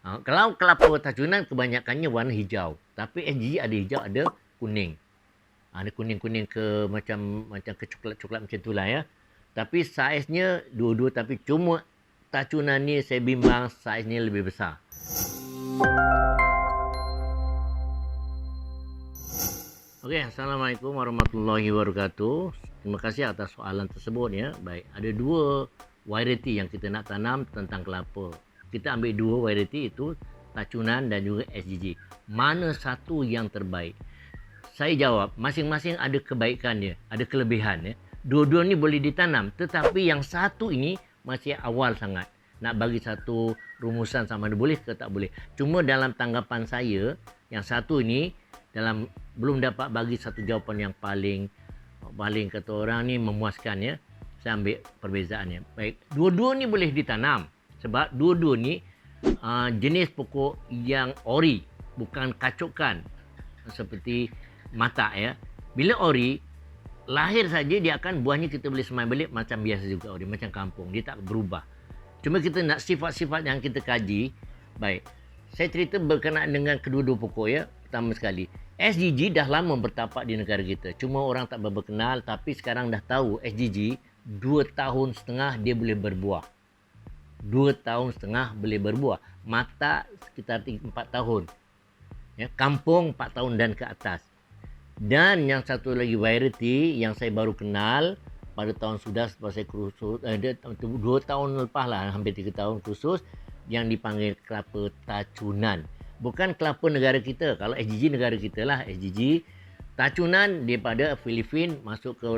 Kalau kelapa tacunan kebanyakannya warna hijau. Tapi SGG ada hijau, ada kuning. Ada kuning-kuning ke macam ke coklat-coklat macam itulah ya. Tapi saiznya dua-dua, tapi cuma tacunan ni saya bimbang saiznya lebih besar. Okey, Assalamualaikum warahmatullahi wabarakatuh. Terima kasih atas soalan tersebut ya. Baik, ada dua variety yang kita nak tanam tentang kelapa. Kita ambil dua variety itu, tacunan dan juga SGG. Mana satu yang terbaik? Saya jawab, masing-masing ada kebaikan dia, ada kelebihan ya. Dua-dua ni boleh ditanam, tetapi yang satu ini masih awal sangat. Nak bagi satu rumusan sama ada boleh ke tak boleh. Cuma dalam tanggapan saya, yang satu ini dalam belum dapat bagi satu jawapan yang paling kata orang ni memuaskan ya. Saya ambil perbezaannya. Baik, dua-dua ni boleh ditanam sebab dua-dua ni jenis pokok yang ori, bukan kacukan seperti mata ya. Bila ori lahir saja dia akan buahnya kita boleh semai balik macam biasa juga ori, macam kampung, dia tak berubah. Cuma kita nak sifat-sifat yang kita kaji. Baik, saya cerita berkenaan dengan kedua-dua pokok ya. Pertama sekali, SGG dah lama bertapak di negara kita. Cuma orang tak berkenal, tapi sekarang dah tahu SGG 2 tahun setengah dia boleh berbuah. 2 tahun setengah boleh berbuah. Mata sekitar 4 tahun. Ya, kampung 4 tahun dan ke atas. Dan yang satu lagi variety yang saya baru kenal pada tahun sudah setelah saya kursus, 2 tahun lepas lah, hampir 3 tahun kursus, yang dipanggil kelapa tacunan. Bukan kelapa negara kita. Kalau SGG negara kita lah. SGG tacunan daripada Filipina masuk ke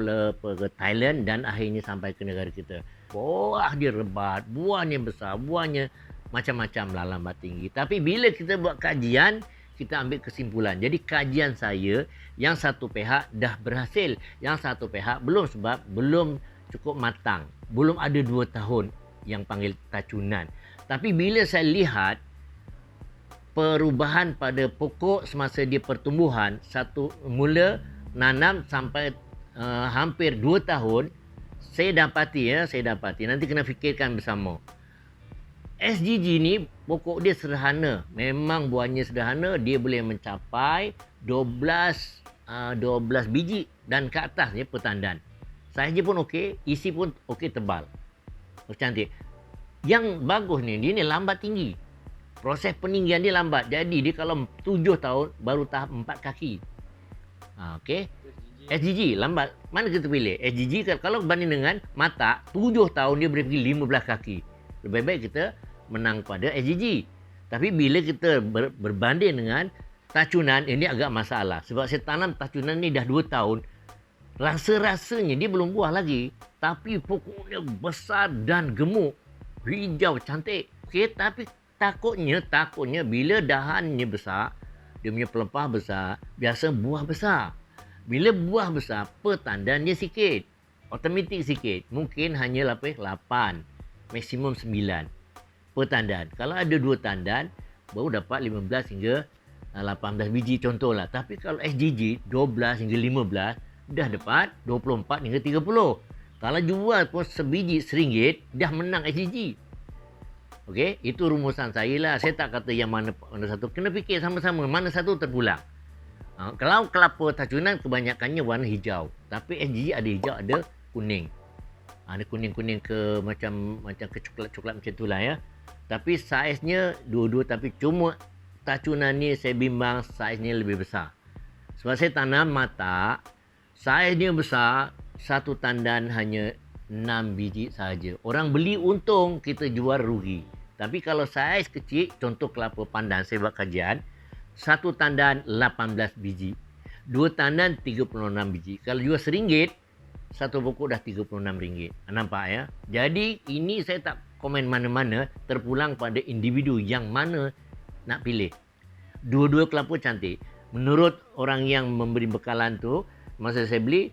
Thailand dan akhirnya sampai ke negara kita. Buah dia lebat, buahnya besar, buahnya macam-macam lah, lambat tinggi. Tapi bila kita buat kajian, kita ambil kesimpulan. Jadi kajian saya, yang satu pihak dah berhasil, yang satu pihak belum sebab belum cukup matang. Belum ada 2 tahun yang panggil tacunan. Tapi bila saya lihat perubahan pada pokok semasa dia pertumbuhan, satu mula nanam sampai hampir 2 tahun, saya dapati nanti kena fikirkan bersama. SGG ni pokok dia sederhana, memang buahnya sederhana, dia boleh mencapai 12 biji dan ke atas ya pertandan. Saiz pun okey, isi pun okey, tebal. Cantik. Yang bagus ni, dia ni lambat tinggi. Proses peninggian dia lambat. Jadi dia kalau 7 tahun baru tahap 4 kaki. Okey. SGG lambat. Mana kita pilih? SGG kalau banding dengan mata, 7 tahun dia boleh pergi 15 kaki. Lebih baik kita menang pada SGG. Tapi bila kita berbanding dengan tacunan, ini agak masalah. Sebab saya tanam tacunan ni dah 2 tahun. Rasa-rasanya dia belum buah lagi. Tapi pokoknya besar dan gemuk. Hijau, cantik. Okey, tapi takutnya bila dahannya besar, dia punya pelepah besar, biasa buah besar. Bila buah besar, pertandan dia sikit. Automatik sikit. Mungkin hanya 8, maksimum 9 pertandan. Kalau ada 2 tandan, baru dapat 15 hingga 18 biji contohlah. Tapi kalau SGG 12 hingga 15, dah dapat 24 hingga 30. Kalau jual pun sebiji RM1, dah menang SGG. Okey, itu rumusan saya lah. Saya tak kata yang mana satu. Kena fikir sama-sama mana satu terpulang. Kalau kelapa tacunan kebanyakannya warna hijau. Tapi SGG ada hijau, ada kuning. Ada kuning-kuning ke macam ke coklat-coklat macam itulah ya. Tapi saiznya dua-dua, tapi cuma tacunan ni saya bimbang saiznya lebih besar. Sebab saya tanam mata, saiznya besar, satu tandan hanya 6 biji sahaja. Orang beli untung, kita jual rugi. Tapi kalau saiz kecil, contoh kelapa pandan, saya buat kajian, satu tandan 18 biji. 2 tandan 36 biji. Kalau jual RM1, satu pokok dah RM36. Nampak ya? Jadi ini saya tak komen mana-mana, terpulang pada individu yang mana nak pilih. Dua-dua kelapa cantik. Menurut orang yang memberi bekalan tu, masa saya beli,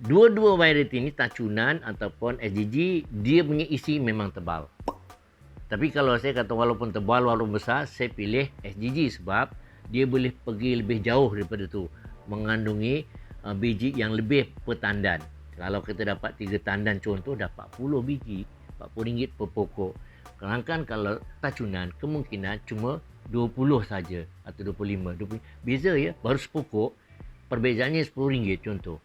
dua-dua variety ni tacunan ataupun SGG, dia punya isi memang tebal. Tapi kalau saya kata walaupun tebal, walaupun besar, saya pilih SGG sebab dia boleh pergi lebih jauh daripada tu. Mengandungi biji yang lebih per tandan. Kalau kita dapat 3 tandan contoh, dapat 40 biji, RM40 per pokok. Sedangkan kalau tacunan kemungkinan cuma 20 saja atau 25. 20. Beza ya, baru sepokok. Perbezaannya RM10 contoh.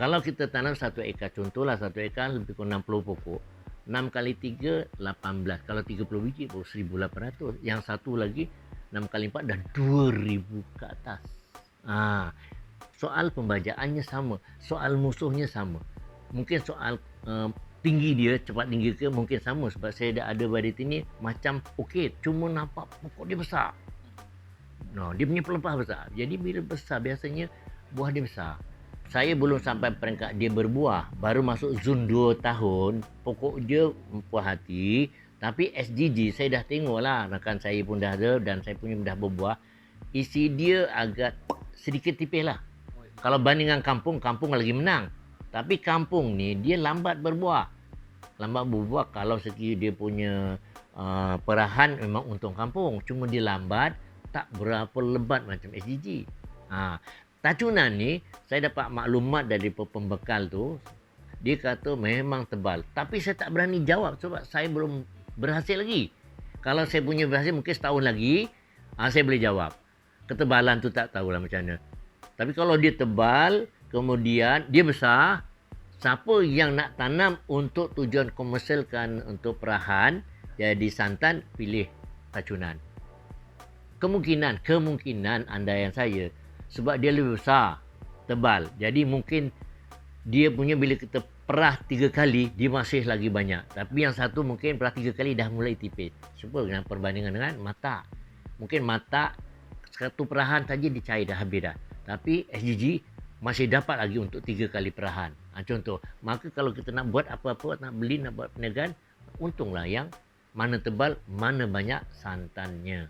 Kalau kita tanam 1 ekar, contohlah 1 ekar lebih kurang 60 pokok. 6 kali 3, 18. Kalau 30 biji, baru 1,800. Yang satu lagi, 6 kali 4 dah 2,000 ke atas. Soal pembajaannya sama. Soal musuhnya sama. Mungkin soal tinggi dia, cepat tinggi ke mungkin sama. Sebab saya dah ada variety ni macam okey. Cuma nampak pokok dia besar. Dia punya pelepah besar. Jadi bila besar, biasanya buah dia besar. Saya belum sampai peringkat dia berbuah. Baru masuk zon 2 tahun. Pokok dia puas hati. Tapi SGG saya dah tengok lah. Rakan saya pun dah ada dan saya punya dah berbuah. Isi dia agak sedikit tipis lah. Kalau bandingkan kampung, kampung lagi menang. Tapi kampung ni dia lambat berbuah. Lambat berbuah kalau segi dia punya perahan memang untung kampung. Cuma dia lambat, tak berapa lebat macam SGG. Tacunan ni, saya dapat maklumat dari pembekal tu. Dia kata memang tebal. Tapi saya tak berani jawab sebab saya belum berhasil lagi. Kalau saya punya berhasil mungkin setahun lagi, saya boleh jawab. Ketebalan tu tak tahulah macam mana. Tapi kalau dia tebal, kemudian dia besar, siapa yang nak tanam untuk tujuan komersialkan untuk perahan, jadi santan, pilih tacunan. Kemungkinan andaian saya, sebab dia lebih besar, tebal. Jadi mungkin dia punya bila kita perah 3 kali, dia masih lagi banyak. Tapi yang satu mungkin perah 3 kali dah mulai tipis. Cuba dengan perbandingan dengan mata. Mungkin mata, satu perahan saja dia cair dah habis dah. Tapi SGG masih dapat lagi untuk 3 kali perahan. Contoh, maka kalau kita nak buat apa-apa, nak beli, nak buat perniagaan, untunglah yang mana tebal, mana banyak santannya.